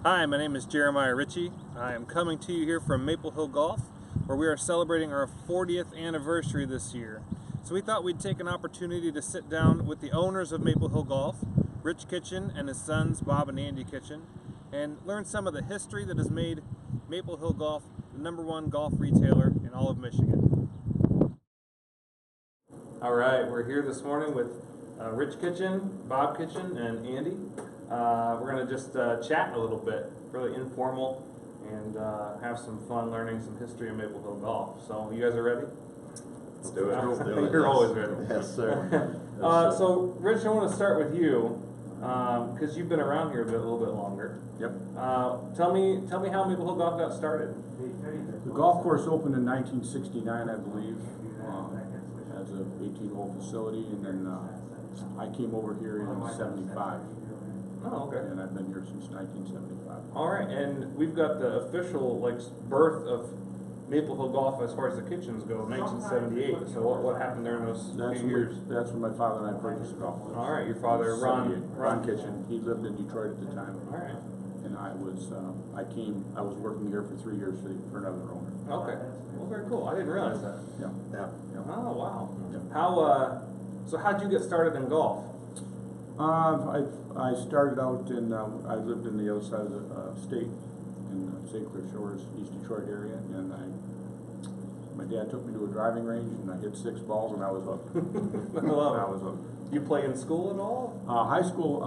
Hi, my name is Jeremiah Ritchie. I am coming to you here from Maple Hill Golf, where we are celebrating our 40th anniversary this year. So we thought we'd take an opportunity to sit down with the owners of Maple Hill Golf, Rich Kitchen and his sons Bob and Andy Kitchen, and learn some of the history that has made Maple Hill Golf the #1 golf retailer in all of Michigan. All right, we're here this morning with Rich Kitchen, Bob Kitchen, and Andy. We're going to just chat a little bit, really informal, and have some fun learning some history of Maple Hill Golf. So, you guys are ready? Let's do it. You're always ready. Yes, sir. So, Rich, I want to start with you, because you've been around here a little bit longer. Yep. Tell me how Maple Hill Golf got started. The golf course opened in 1969, I believe, as an 18-hole facility, and then I came over here in '75. Oh, okay. And I've been here since 1975. All right, and we've got the official birth of Maple Hill Golf as far as the kitchens go, 1978. So what happened during those few years? That's when my father and I purchased the golf course. All right, your father, Ron Kitchen. He lived in Detroit at the time. All right. And I was working here for 3 years for another owner. Okay. Well, very cool. I didn't realize that. Yeah. Oh, wow. Yeah. So how'd you get started in golf? I started out I lived in the other side of the state, in St. Clair Shores, East Detroit area, and my dad took me to a driving range, and I hit 6 balls, and I was hooked. I was hooked. You play in school at all? High school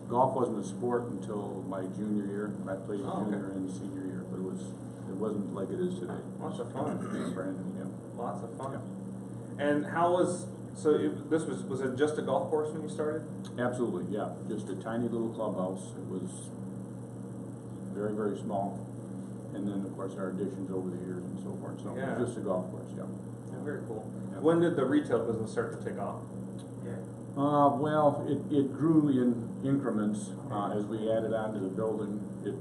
golf wasn't a sport until my junior year. I played junior and senior year, but it wasn't like it is today. Lots of fun. Brand new, yeah. Lots of fun. Yeah. And was it just a golf course when you started? Absolutely, yeah. Just a tiny little clubhouse. It was very, very small. And then, of course, our additions over the years and so forth. So Yeah. it was just a golf course, yeah. Very cool. Yeah. When did the retail business start to take off? Well, it grew in increments. As we added on to the building, it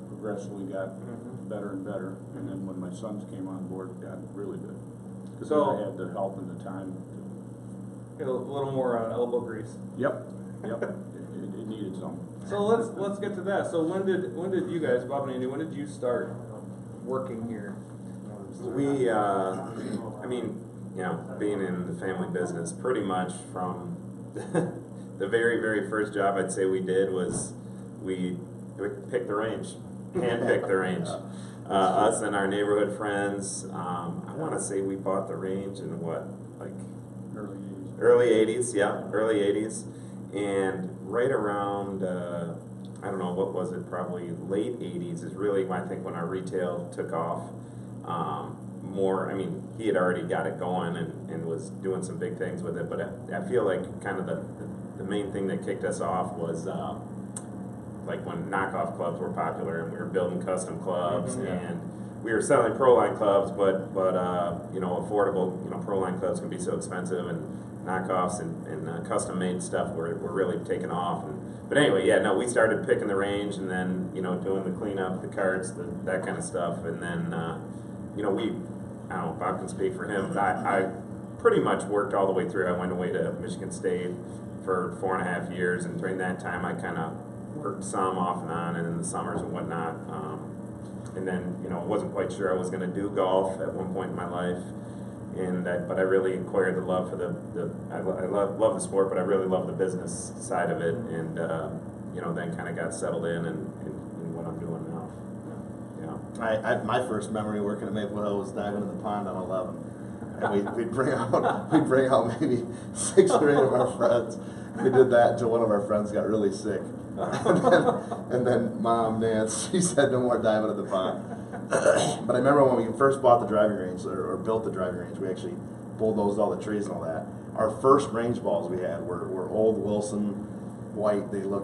progressively got better and better. And then when my sons came on board, it got really good. Because I had the help and the time. Get a little more elbow grease. Yep. It needed some. So let's get to that. So when did you guys, Bob and Andy, when did you start working here? We, being in the family business, pretty much from the very, very first job I'd say we did was we picked the range, hand-picked the range. Us and our neighborhood friends, I want to say we bought the range in Early 80s. early 80s, and right around, I don't know, what was it, probably late 80s is really when I think when our retail took off. He had already got it going and was doing some big things with it, but I feel like kind of the main thing that kicked us off was when knockoff clubs were popular and we were building custom clubs and we were selling pro line clubs, but affordable, pro line clubs can be so expensive, and knockoffs and custom made stuff were really taking off. But anyway, we started picking the range and then doing the cleanup, the carts, that kind of stuff, and then I don't know, Bob can speak for him, but I pretty much worked all the way through. I went away to Michigan State for 4.5 years, and during that time I kind of worked some off and on and in the summers and whatnot. And then, wasn't quite sure I was going to do golf at one point in my life, but I really acquired the love for I love the sport, but I really love the business side of it, and then kind of got settled in what I'm doing now. My first memory working at Maple Hill was diving in the pond on 11, and we'd bring out maybe 6 or 8 of our friends. We did that until one of our friends got really sick, and then Mom Nance, she said no more diving at the pond. But I remember when we first bought the driving range or built the driving range, we actually bulldozed all the trees and all that. Our first range balls we had were old Wilson white. They were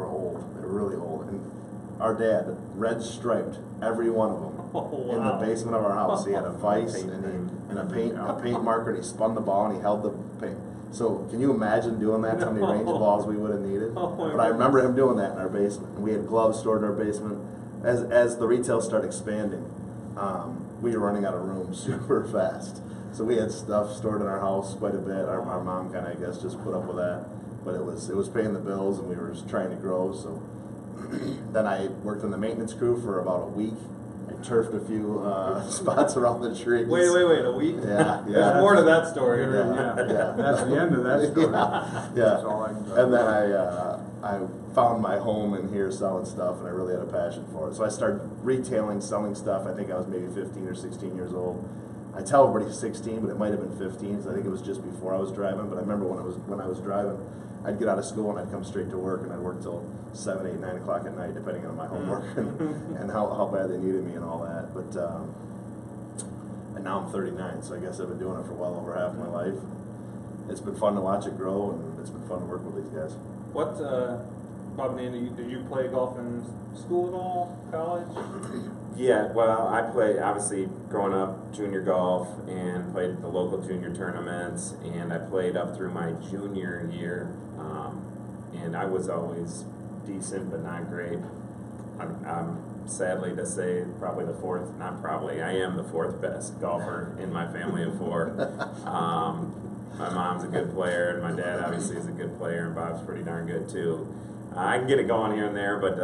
old. They were really old. And our dad red striped every one of them in the basement of our house. He had a vise and a paint marker, and he spun the ball and he held the paint. So can you imagine doing that to how many range balls we would have needed? But I remember him doing that in our basement. And we had gloves stored in our basement. As the retail started expanding, we were running out of room super fast. So we had stuff stored in our house quite a bit. Our mom kind of, I guess, just put up with that. But it was paying the bills, and we were just trying to grow. So Then I worked on the maintenance crew for about a week. I turfed a few spots around the trees. Wait, a week? Yeah, There's yeah. more to that story. Yeah. Yeah. That's the end of that story. Yeah, That's all I can tell and you. then I found my home in here selling stuff, and I really had a passion for it. So I started retailing, selling stuff. I think I was maybe 15 or 16 years old. I tell everybody 16, but it might have been 15, because I think it was just before I was driving. But I remember when I was driving, I'd get out of school and I'd come straight to work, and I'd work till 7, 8, 9 o'clock at night, depending on my homework and how bad they needed me and all that. But and now I'm 39, so I guess I've been doing it for well over half my life. It's been fun to watch it grow, and it's been fun to work with these guys. What, Bob and Andy, did you play golf in school at all, college? Yeah, well, I played, obviously, growing up, junior golf, and played at the local junior tournaments, and I played up through my junior year, and I was always decent, but not great. I'm sadly to say, probably the fourth, not probably, I am the fourth best golfer in my family of four. My mom's a good player, and my dad obviously is a good player, and Bob's pretty darn good too. I can get it going here and there, but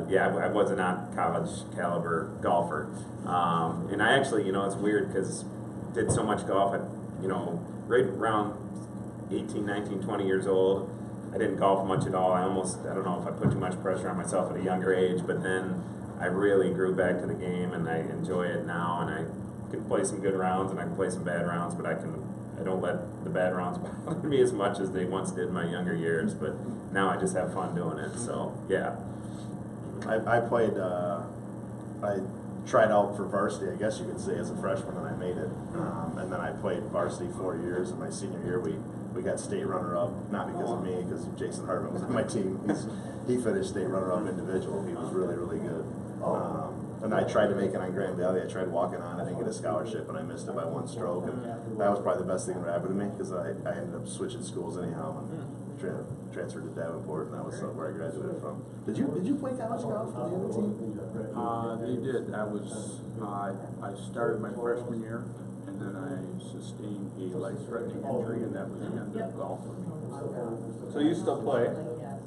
yeah, I was a not college caliber golfer. And I actually, it's weird because did so much golf, right around 18, 19, 20 years old, I didn't golf much at all. I don't know if I put too much pressure on myself at a younger age, but then I really grew back to the game, and I enjoy it now, and I can play some good rounds, and I can play some bad rounds, but I don't let the bad rounds bother me as much as they once did in my younger years, but now I just have fun doing it, so yeah. I played, I tried out for varsity, I guess you could say, as a freshman, and I made it. And then I played varsity 4 years. In my senior year, we got state runner-up, not because of me, because Jason Hartman was on my team. He finished state runner-up individual. He was really, really good. And I tried to make it on Grand Valley. I tried walking on. I didn't get a scholarship, and I missed it by 1 stroke. And that was probably the best thing that happened to me, because I ended up switching schools anyhow and transferred to Davenport, and that was where I graduated from. Did you play college golf? Did you have a team? They did. I started my freshman year, and then I sustained a life-threatening injury, and that was the end of golf for me. So you still play?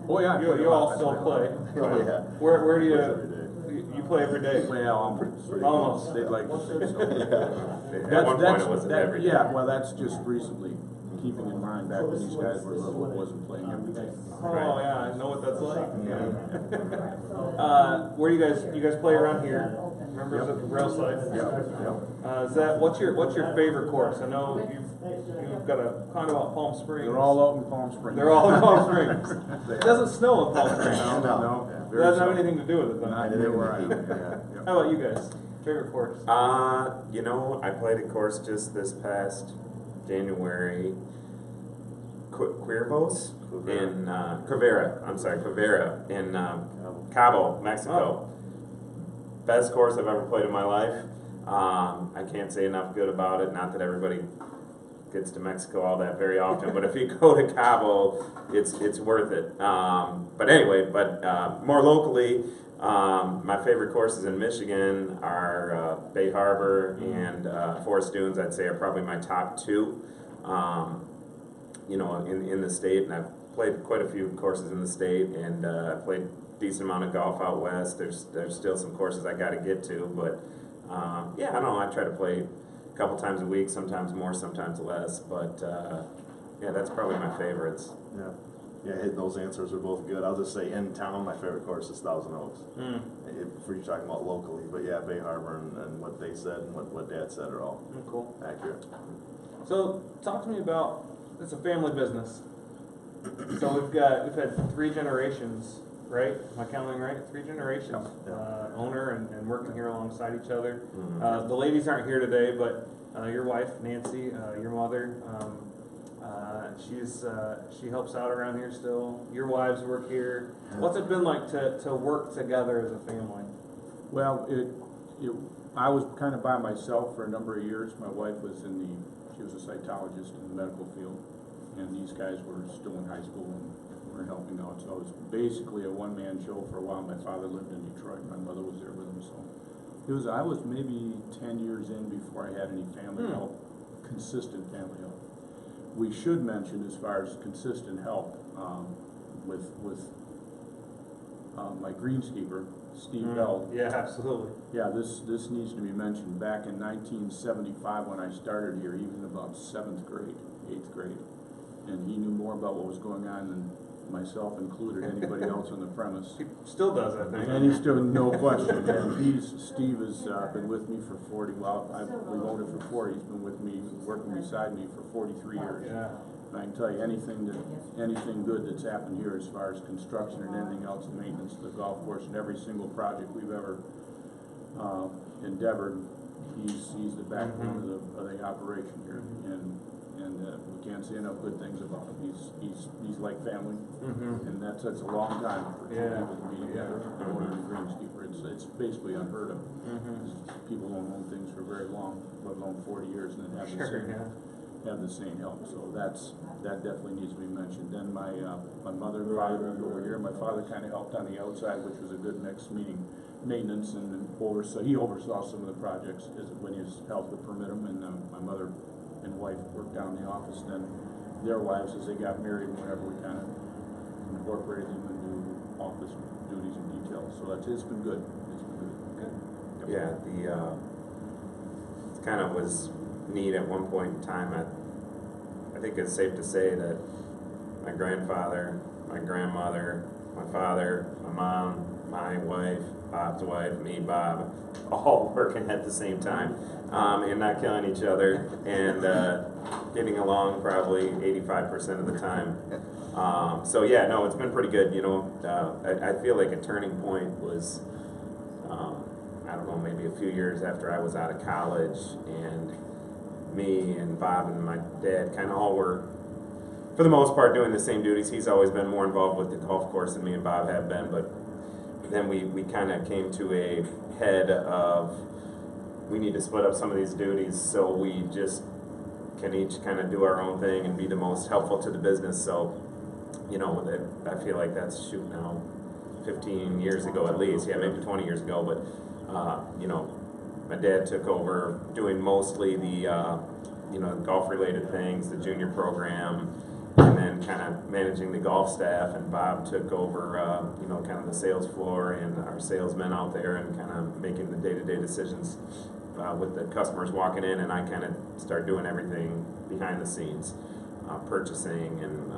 Oh yeah, You all still play? Oh, yeah. Where do you? Every day. You play every day? Well, Almost. they'd like to say so. At one point it wasn't every day. Yeah, well, that's just recently. Keeping in mind, back when these guys were little, it wasn't playing every day. Oh yeah, I know what that's like. Where you guys play around here? Members of the rail side. Yeah. Is that what's your favorite course? I know you've got a condo out in Palm Springs. They're all out in Palm Springs. They're all in Palm Springs. It doesn't snow in Palm Springs. No. It doesn't have anything to do with it then. Not near where I am. How about you guys? Favorite course? I played a course just this past January, Cuervos in Cuervera in Cabo, Mexico. Best course I've ever played in my life. I can't say enough good about it. Not that everybody gets to Mexico all that very often, but if you go to Cabo, it's worth it. But anyway, more locally, my favorite courses in Michigan are Bay Harbor and Forest Dunes. I'd say are probably my top 2. In the state, and I've played quite a few courses in the state, and I played a decent amount of golf out west. There's still some courses I got to get to, but I don't know. I try to play a couple times a week, sometimes more, sometimes less, but that's probably my favorites. Yeah, those answers are both good. I'll just say in town, my favorite course is Thousand Oaks. If you're talking about locally, but yeah, Bay Harbor and what they said and what Dad said are all Cool. accurate. So talk to me about, it's a family business. So we've had 3 generations, right? Am I counting right? 3 generations. Yeah. Owner and working here alongside each other. Mhm. The ladies aren't here today, but your wife, Nancy, your mother, she helps out around here still. Your wives work here. What's it been like to work together as a family? Well, I was kind of by myself for a number of years. My wife was she was a cytologist in the medical field, and these guys were still in high school and were helping out. So it was basically a one-man show for a while. My father lived in Detroit. My mother was there with him. So I was maybe 10 years in before I had any family help, consistent family help. We should mention, as far as consistent help, with my greenskeeper, Steve Bell. Yeah, absolutely. Yeah, this needs to be mentioned. Back in 1975, when I started here, he was in about 7th grade, 8th grade. And he knew more about what was going on than myself included, anybody else on the premise. He still does, I think. And he's still, no question. And Steve has been with me for 40, we've owned it for 40. He's been with me, working beside me for 43 years. Yeah. And I can tell you, anything good that's happened here as far as construction and anything else, maintenance of the golf course, and every single project we've ever endeavored, he's the backbone of the operation here. And we can't say enough good things about him. He's like family, and that's a long time for two people to be together. The owner and the greenskeeper, it's basically unheard of. People don't own things for very long, let alone 40 years, and then have the same help. So that definitely needs to be mentioned. Then my mother and father moved over here. My father kind of helped on the outside, which was a good mix, meaning maintenance and he oversaw some of the projects when his health would permit him. And my mother and wife worked down in the office. Then their wives, as they got married and whatever, we kind of incorporated them into office duties and details. So it's been good. It's been good. Yeah, it kind of was neat at one point in time. I think it's safe to say that my grandfather, my grandmother, my father, my mom, my wife, Bob's wife, me, Bob, all working at the same time, and not killing each other, and getting along probably 85% of the time. So yeah, no, it's been pretty good. You know, I feel like a turning point was, I don't know, maybe a few years after I was out of college, and me and Bob and my dad kind of all were, for the most part, doing the same duties. He's always been more involved with the golf course than me and Bob have been, but then we kind of came to a head of, we need to split up some of these duties so we just can each kind of do our own thing and be the most helpful to the business. So, you know, I feel like that's, shoot, now 15 years ago at least, yeah, maybe 20 years ago, but you know, my dad took over doing mostly the you know, golf related things, the junior program, and then kind of managing the golf staff, and Bob took over you know, kind of the sales floor and our salesmen out there, and kind of making the day-to-day decisions with the customers walking in, and I kind of start doing everything behind the scenes, purchasing and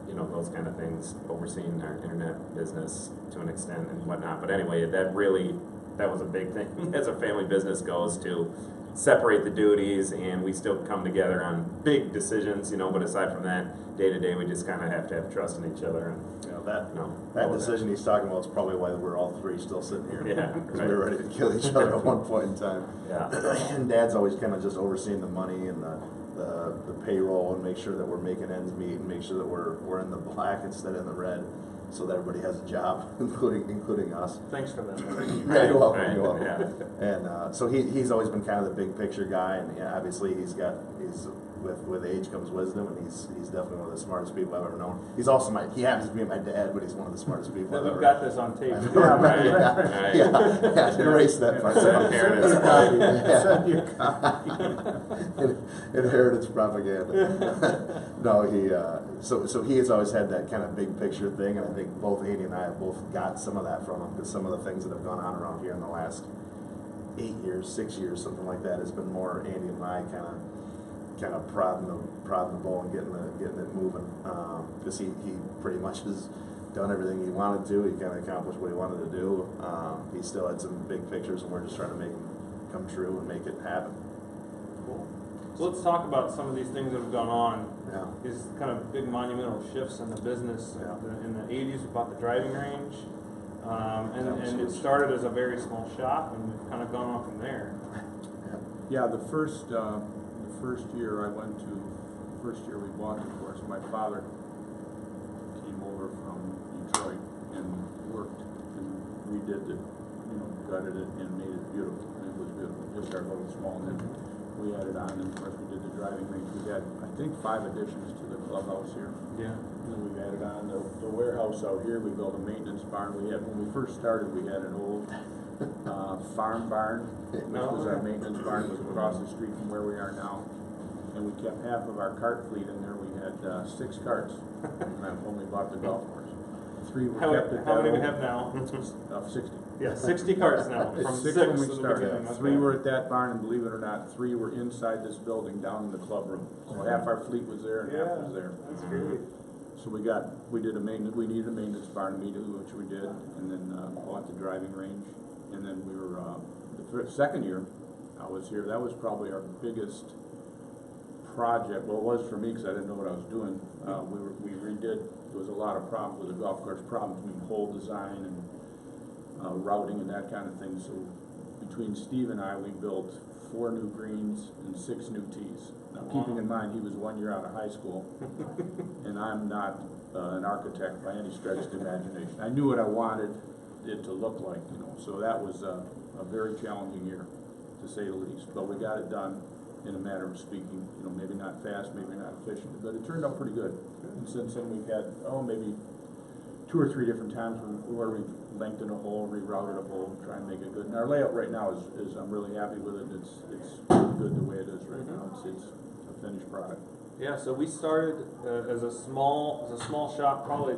you know, those kind of things, overseeing our internet business to an extent and whatnot. But anyway, that was a big thing as a family business goes, to separate the duties, and we still come together on big decisions, you know, but aside from that, day to day, we just kind of have to have trust in each other. And, you know, that decision he's talking about is probably why we're all three still sitting here. Yeah, because we were ready to kill each other at one point in time. Yeah. And Dad's always kind of just overseeing the money and the payroll, and make sure that we're making ends meet, and make sure that we're in the black instead of in the red, so that everybody has a job, including us. Thanks for that. Yeah, you're welcome. Right. You're welcome. Yeah. And so he's always been kind of the big picture guy, and yeah, obviously with age comes wisdom, and he's definitely one of the smartest people I've ever known. He's also he happens to be my dad, but he's one of the smartest people I've ever We've got this on tape. Yeah, erase that part. Inheritance propaganda. No, so he has always had that kind of big picture thing, and I think both Andy and I have both got some of that from him, because some of the things that have gone on around here in the last 8 years, 6 years, something like that, has been more Andy and I kind of prodding the ball and getting it moving, because he pretty much has done everything he wanted to. He kind of accomplished what he wanted to do. He still had some big pictures, and we're just trying to make them come true and make it happen. Cool. So let's talk about some of these things that have gone on. Yeah. These kind of big monumental shifts in the business. Yeah. In the 80s, we bought the driving range, and it started as a very small shop, and we've kind of gone on from there. Yeah, the first year we bought the course, my father came over from Detroit and worked, and we did gutted it and made it beautiful. It was beautiful, just our little small, and then we added on, and of course we did the driving range. We had, I think, 5 additions to the clubhouse here. Yeah. And then we've added on the warehouse out here. We built a maintenance barn. When we first started, we had an old farm barn, which was our maintenance barn. It was across the street from where we are now. And we kept half of our cart fleet in there. We had 6 carts when we bought the golf course. 3 were How, kept at that. how many we old- have now? 60. Yeah, 60 carts now, It's from 6 six when we at the started. beginning. 3 Okay. were at that barn, and believe it or not, 3 were inside this building, down in the club room. So half our fleet was there and half Yeah, was there. that's great. So we needed a maintenance barn immediately, which we did, and then bought the driving range. And then we were, second year I was here, that was probably our biggest project. Well, it was for me, because I didn't know what I was doing. We redid, there was a lot of problems with the golf course, problems between hole design and routing and that kind of thing. So between Steve and I, we built 4 new greens and 6 new tees. Now, keeping in mind, he was 1 year out of high school, and I'm not an architect by any stretch of the imagination. I knew what I wanted it to look like, you know, so that was a very challenging year, to say the least. But we got it done in a matter of speaking, you know, maybe not fast, maybe not efficient, but it turned out pretty good. And since then, we've had, maybe 2 or 3 different times where we've lengthened a hole, rerouted a hole, try and make it good. And our layout right now is I'm really happy with it. It's really good the way it is right now. It's a finished product. Yeah, so we started as a small shop, probably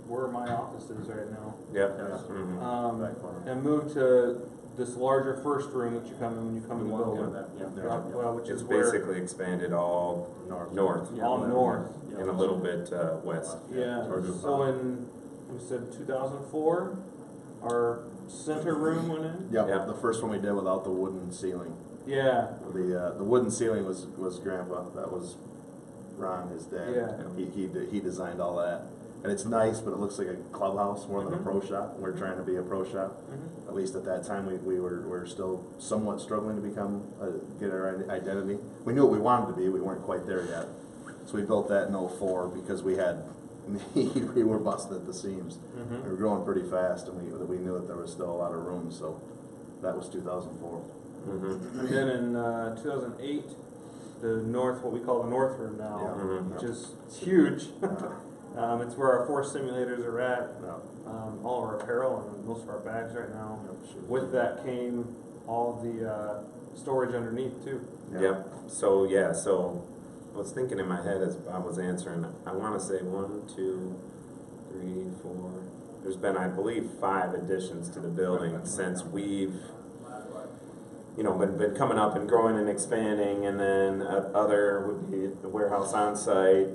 where my office is right now, Yep. Yes. Mhm. and moved to this larger first room that you come in when you come in the Yeah, building. Well, which It's is where basically expanded all north Yeah. all north. Yeah. and a little bit west. Yeah. Towards the So bottom. in we said 2004, our center room went in. Yep, Yeah. the first one we did without the wooden ceiling. Yeah. The wooden ceiling was Grandpa. That was Ron, his dad. Yeah. He designed all that, and it's nice, but it looks like a clubhouse more than a Mhm. pro shop. We're trying to be a pro shop. Mhm. At least at that time, we were still somewhat struggling to become get our identity. We knew what we wanted to be. We weren't quite there yet. So we built that in '04 because we had need. We were busting at the seams. Mhm. We were growing pretty fast, and we knew that there was still a lot of room. So that was 2004. Mhm. And then in 2008, the north, what we call the north room now, Yeah. Mhm. which is huge. It's where our 4 simulators are at, Yeah. all of our apparel and most of our bags right now. Sure. With that came all of the storage underneath too. Yep. So I was thinking in my head as Bob was answering. I want to say 1, 2, 3, 4. There's been, I believe, 5 additions to the building since we've, been coming up and growing and expanding. And then other would be the warehouse on site,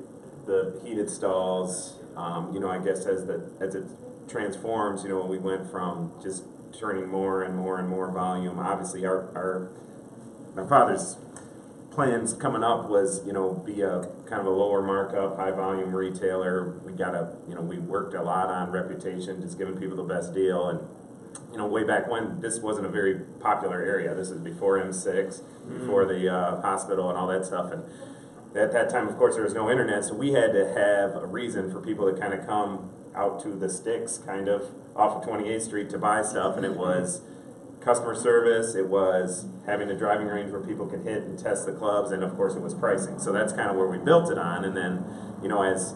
the heated stalls. I guess as it transforms, we went from just turning more and more and more volume. Obviously, our father's plans coming up was, be a kind of a lower markup, high volume retailer. We worked a lot on reputation, just giving people the best deal. And, way back when, this wasn't a very popular area. This is before M6, before the hospital and all that stuff. And at that time, of course, there was no internet, so we had to have a reason for people to kind of come out to the sticks, kind of, off of 28th Street to buy stuff. And it was customer service, it was having a driving range where people could hit and test the clubs, and of course it was pricing. So that's kind of where we built it on. And then, as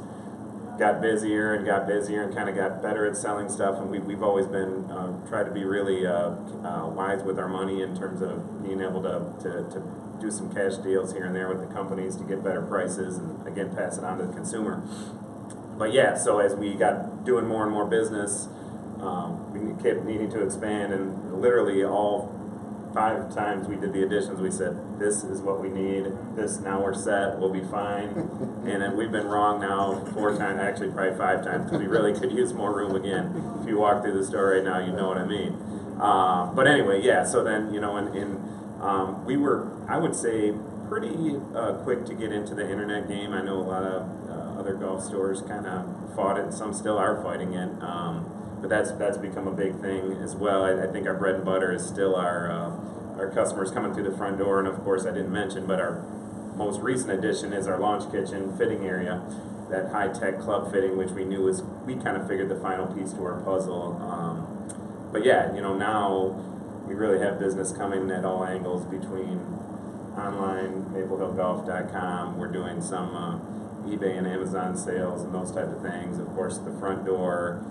got busier and kind of got better at selling stuff, and we've always been tried to be really wise with our money in terms of being able to do some cash deals here and there with the companies to get better prices and again pass it on to the consumer. But yeah, so as we got doing more and more business, we kept needing to expand, and literally all 5 times we did the additions, we said, this is what we need, now we're set, we'll be fine. And then we've been wrong now 4 times, actually probably 5 times, because we really could use more room again. If you walk through the store right now, you know what I mean. But anyway, yeah, so then, we were, I would say, pretty quick to get into the internet game. I know a lot of other golf stores kind of fought it, and some still are fighting it. But that's become a big thing as well. I think our bread and butter is still our customers coming through the front door, and of course I didn't mention, but our most recent addition is our launch kitchen fitting area, that high-tech club fitting, which we kind of figured the final piece to our puzzle. But yeah, now we really have business coming at all angles between online, MapleHillGolf.com. We're doing some eBay and Amazon sales and those type of things. Of course, the front door.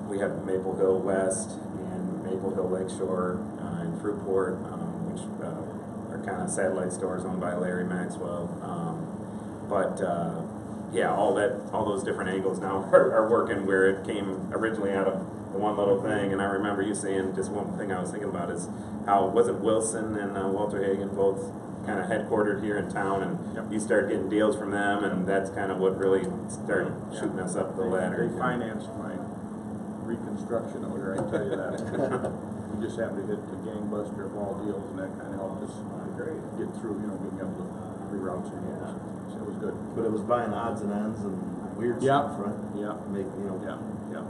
We have Maple Hill West and Maple Hill Lakeshore and Fruitport, which are kind of satellite stores owned by Larry Maxwell. But yeah, all those different angles now are working where it came originally out of the one little thing. And I remember you saying, just one thing I was thinking about is how, wasn't Wilson and Walter Hagen both kind of headquartered here in town, and Yep. you start getting deals from them, and that's kind of what really started Yeah. shooting us up the ladder. They financed my reconstruction order, I tell you that. We just happened to hit the gangbuster of all deals, and that kind of helped us get through, being able to reroute some deals. So it was good. But it was buying odds and ends and weird Yeah. stuff, right? Yeah, Make, yeah, yeah, yeah.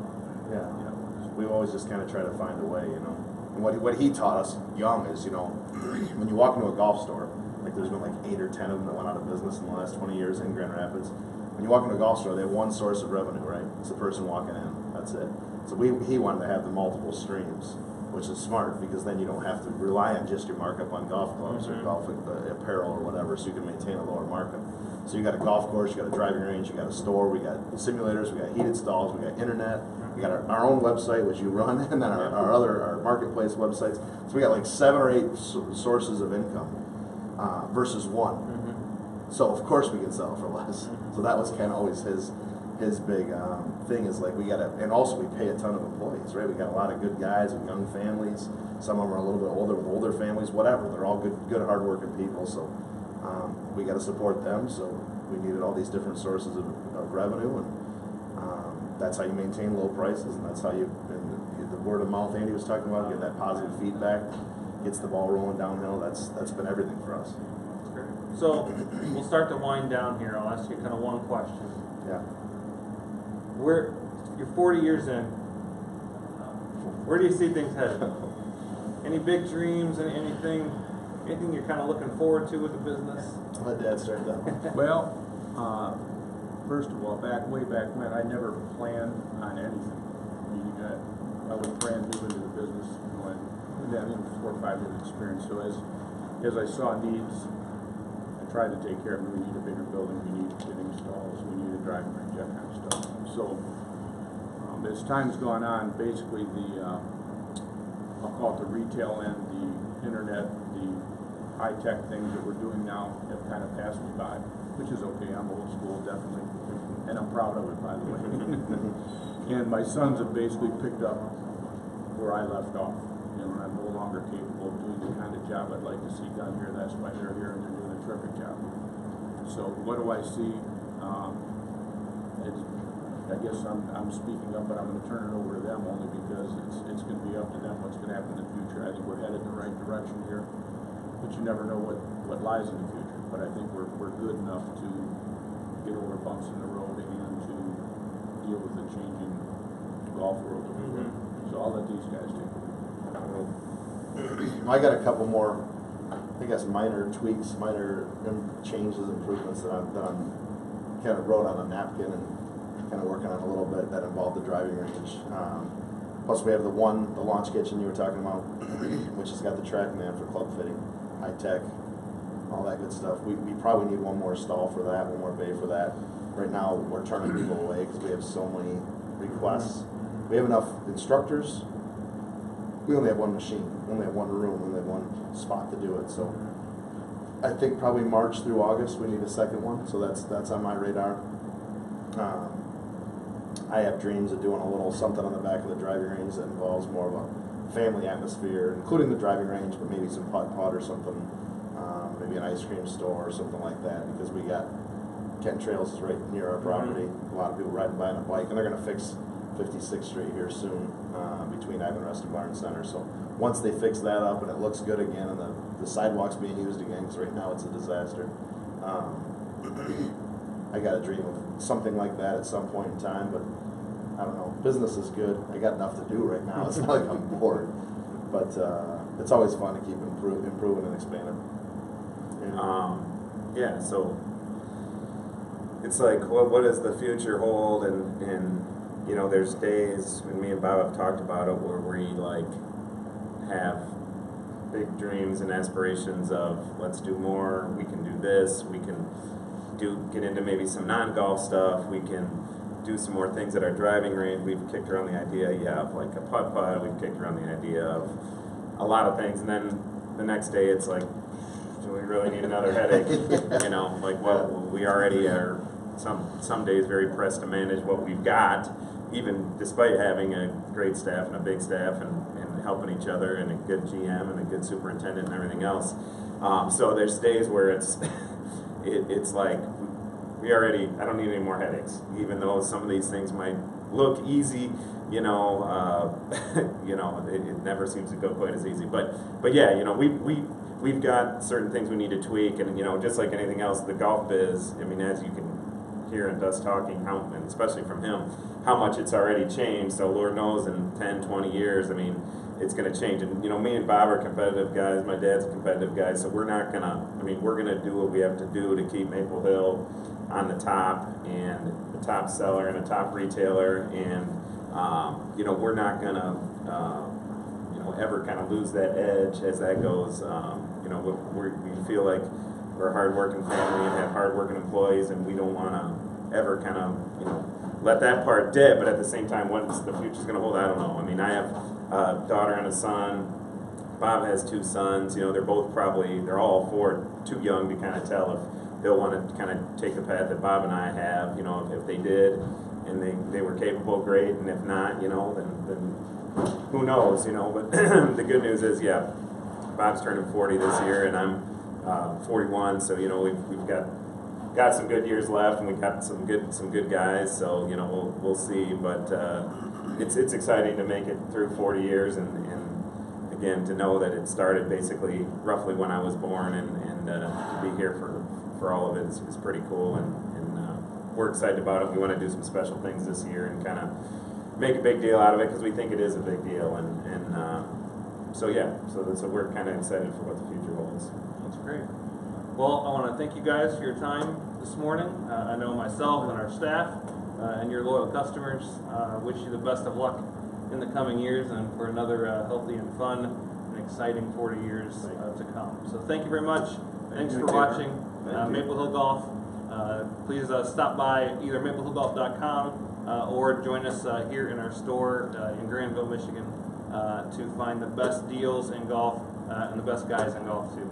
yeah. We've always just kind of tried to find a way, And what he taught us young is, when you walk into a golf store, like there's been like 8 or 10 of them that went out of business in the last 20 years in Grand Rapids. When you walk into a golf store, they have one source of revenue, right? It's the person walking in. That's it. So he wanted to have the multiple streams, which is smart because then you don't have to rely on just your markup on golf clubs or golf apparel or whatever, so you can maintain a lower markup. So you got a golf course, you got a driving range, you got a store, we got simulators, we got heated stalls, we got internet, we got our own website which you run, and then our marketplace websites. So we got like 7 or 8 sources of income versus one. So of course we can sell for less. So that was kind of always his big thing is like we gotta, and also we pay a ton of employees, right? We got a lot of good guys with young families. Some of them are a little bit older with older families, whatever. They're all good hardworking people. So we got to support them. So we needed all these different sources of revenue, and that's how you maintain low prices, and that's how you, and the word of mouth Andy was talking about, get that positive feedback, gets the ball rolling downhill. That's been everything for us. So we'll start to wind down here. I'll ask you kind of one question. Yeah. You're 40 years in. Where do you see things headed? Any big dreams? Anything you're kind of looking forward to with the business? I'll let Dad start that. Well, first of all, way back when, I never planned on anything. I was brand new into the business, and then 4 or 5 years experience. So as I saw needs, I tried to take care of them. We need a bigger building, we need fitting stalls, we need a driving range, that kind of stuff. So as time's gone on, basically I'll call it the retail end, the internet, the high-tech things that we're doing now have kind of passed me by, which is okay. I'm old school, definitely, and I'm proud of it, by the way. And my sons have basically picked up where I left off. And I'm no longer capable of doing the kind of job I'd like to see done here. That's why they're here, and they're doing a terrific job. So what do I see? I guess I'm speaking up, but I'm going to turn it over to them only because it's going to be up to them what's going to happen in the future. I think we're headed in the right direction here, but you never know what lies in the future. But I think we're good enough to get over bumps in the road and to deal with the changing golf world. So I'll let these guys take it. I got a couple more, I guess, minor tweaks, minor changes, improvements that I'm kind of wrote on a napkin and kind of working on a little bit that involved the driving range. Plus we have the launch kitchen you were talking about, which has got the TrackMan for club fitting, high tech, all that good stuff. We probably need one more stall for that, one more bay for that. Right now we're turning people away because we have so many requests. We have enough instructors. We only have one machine, we only have one room, we only have one spot to do it. So I think probably March through August we need a second one. So that's on my radar. I have dreams of doing a little something on the back of the driving range that involves more of a family atmosphere, including the driving range, but maybe some putt or something, maybe an ice cream store or something like that, because we got Kent Trails is right near our property. A lot of people riding by on a bike, and they're going to fix 56th Street here soon between Ivan Rest and Barn Center. So once they fix that up and it looks good again and the sidewalk's being used again, because right now it's a disaster, I got a dream of something like that at some point in time, but I don't know. Business is good. I got enough to do right now. It's not like I'm bored, but it's always fun to keep improving and expanding. Yeah, so it's like, what does the future hold? And you know, there's days, and me and Bob have talked about it, where we like have big dreams and aspirations of let's do more. We can do this. We can get into maybe some non-golf stuff. We can do some more things at our driving range. We've kicked around the idea, of like a putt. We've kicked around the idea of a lot of things, and then the next day it's like, do we really need another headache? You know, like, well, we already are some days very pressed to manage what we've got, even despite having a great staff and a big staff and helping each other and a good GM and a good superintendent and everything else. So there's days where it's like I don't need any more headaches, even though some of these things might look easy. You know, it never seems to go quite as easy. But yeah, you know, we've got certain things we need to tweak, and you know, just like anything else, the golf biz. I mean, as you can hear and us talking, and especially from him, how much it's already changed. So Lord knows in 10, 20 years, I mean, it's going to change. And you know, me and Bob are competitive guys. My dad's a competitive guy, so we're going to do what we have to do to keep Maple Hill on the top and the top seller and a top retailer, and you know, we're not going to you know, ever kind of lose that edge as that goes. You know, we feel like we're a hard-working family and have hard-working employees, and we don't want to ever kind of, you know, let that part dip. But at the same time, what's the future's going to hold, I don't know. I mean, I have a daughter and a son. Bob has 2 sons. You know, they're all 4 too young to kind of tell if they'll want to kind of take the path that Bob and I have. You know, if they did and they were capable, great. And if not, you know, then who knows, you know. But the good news is, yeah, Bob's turning 40 this year, and I'm 41. So, you know, we've got some good years left, and we've got some good guys. So, you know, we'll see. But it's exciting to make it through 40 years, and again, to know that it started basically roughly when I was born, and to be here for all of it is pretty cool, and we're excited about it. We want to do some special things this year and kind of make a big deal out of it, because we think it is a big deal, and so yeah, so we're kind of excited for what the future holds. That's great. Well, I want to thank you guys for your time this morning. I know myself and our staff and your loyal customers wish you the best of luck in the coming years, and for another healthy and fun and exciting 40 years to come. So thank you very much. Thanks for watching Maple Hill Golf. Please stop by either maplehillgolf.com or join us here in our store in Granville, Michigan to find the best deals in golf and the best guys in golf too.